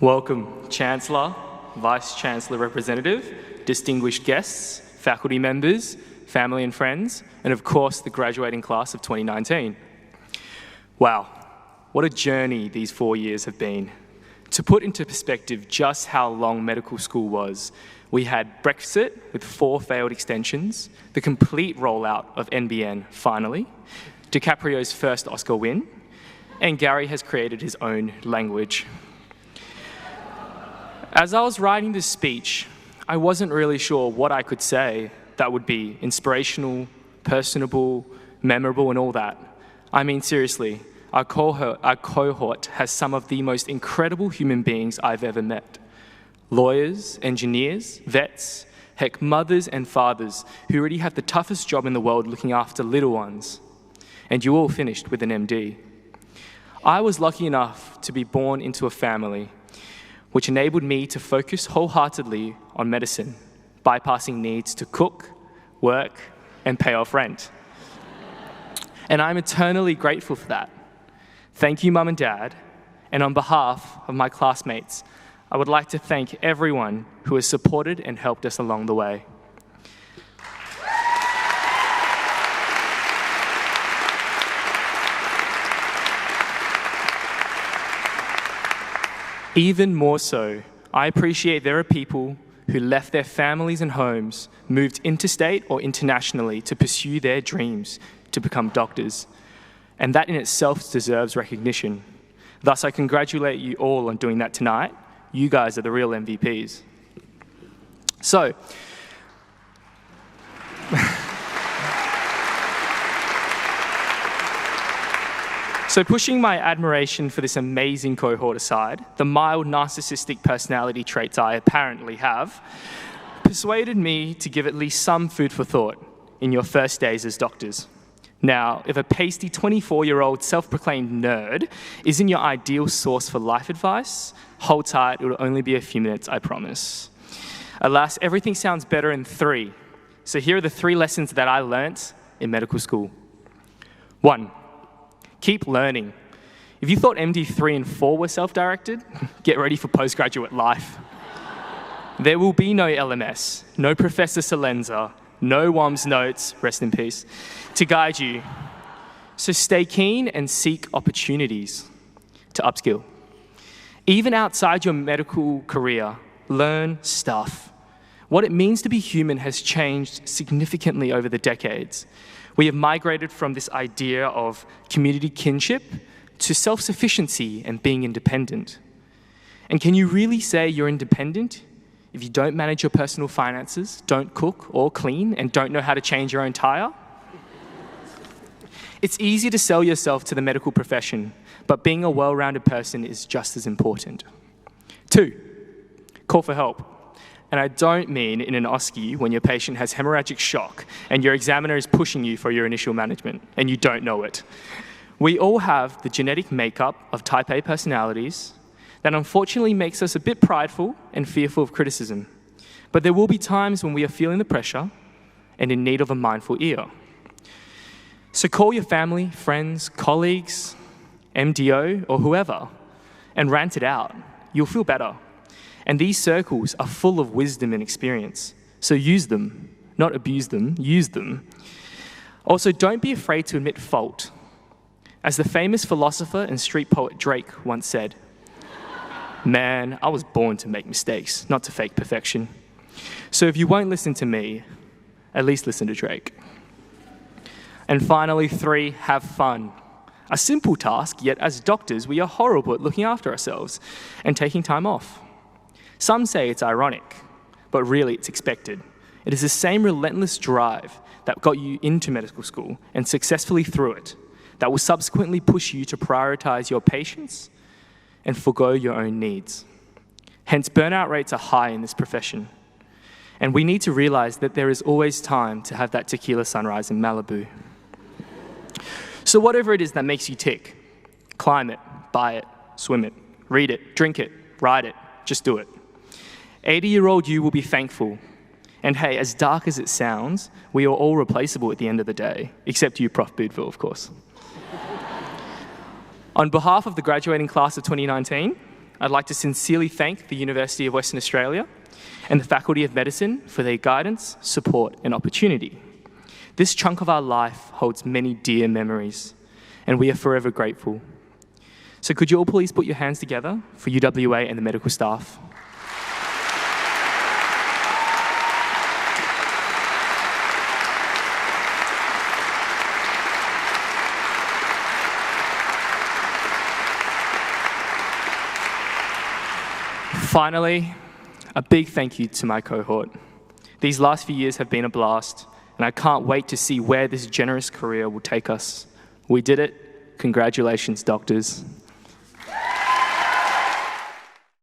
Welcome, Chancellor, Vice-Chancellor Representative, distinguished guests, faculty members, family and friends, and of course the graduating class of 2019. Wow, what a journey these 4 years have been. To put into perspective just how long medical school was, we had Brexit with 4 failed extensions, the complete rollout of NBN finally, DiCaprio's first Oscar win, and Gary has created his own language. As I was writing this speech, I wasn't really sure what I could say that would be inspirational, personable, memorable, and all that. I mean, seriously, our cohort has some of the most incredible human beings I've ever met. Lawyers, engineers, vets, heck, mothers and fathers who already have the toughest job in the world looking after little ones. And you all finished with an MD. I was lucky enough to be born into a family which enabled me to focus wholeheartedly on medicine, bypassing needs to cook, work, and pay off rent. And I'm eternally grateful for that. Thank you, Mum and Dad, and on behalf of my classmates, I would like to thank everyone who has supported and helped us along the way. Even more so, I appreciate there are people who left their families and homes, moved interstate or internationally to pursue their dreams to become doctors. And that in itself deserves recognition. Thus, I congratulate you all on doing that tonight. You guys are the real MVPs. So pushing my admiration for this amazing cohort aside, the mild narcissistic personality traits I apparently have persuaded me to give at least some food for thought in your first days as doctors. Now, if a pasty 24-year-old self-proclaimed nerd isn't your ideal source for life advice, hold tight, it'll only be a few minutes, I promise. Alas, everything sounds better in 3. So here are the 3 lessons that I learnt in medical school. 1. Keep learning. If you thought MD 3 and 4 were self-directed, get ready for postgraduate life. There will be no LMS, no Professor Salenza, no WOMS notes, rest in peace, to guide you. So stay keen and seek opportunities to upskill. Even outside your medical career, learn stuff. What it means to be human has changed significantly over the decades. We have migrated from this idea of community kinship to self-sufficiency and being independent. And can you really say you're independent if you don't manage your personal finances, don't cook or clean, and don't know how to change your own tire? It's easy to sell yourself to the medical profession, but being a well-rounded person is just as important. 2, call for help. And I don't mean in an OSCE when your patient has hemorrhagic shock and your examiner is pushing you for your initial management and you don't know it. We all have the genetic makeup of type A personalities that unfortunately makes us a bit prideful and fearful of criticism. But there will be times when we are feeling the pressure and in need of a mindful ear. So call your family, friends, colleagues, MDO, or whoever, and rant it out. You'll feel better. And these circles are full of wisdom and experience. So use them, not abuse them, use them. Also, don't be afraid to admit fault. As the famous philosopher and street poet Drake once said, "Man, I was born to make mistakes, not to fake perfection." So if you won't listen to me, at least listen to Drake. And finally, 3, have fun. A simple task, yet as doctors, we are horrible at looking after ourselves and taking time off. Some say it's ironic, but really it's expected. It is the same relentless drive that got you into medical school and successfully through it that will subsequently push you to prioritize your patients and forgo your own needs. Hence, burnout rates are high in this profession. And we need to realize that there is always time to have that tequila sunrise in Malibu. So whatever it is that makes you tick, climb it, buy it, swim it, read it, drink it, ride it, just do it. 80-year-old you will be thankful. And hey, as dark as it sounds, we are all replaceable at the end of the day, except you, Prof. Boudville, of course. On behalf of the graduating class of 2019, I'd like to sincerely thank the University of Western Australia and the Faculty of Medicine for their guidance, support, and opportunity. This chunk of our life holds many dear memories, and we are forever grateful. So could you all please put your hands together for UWA and the medical staff? Finally, a big thank you to my cohort. These last few years have been a blast, and I can't wait to see where this generous career will take us. We did it. Congratulations, doctors.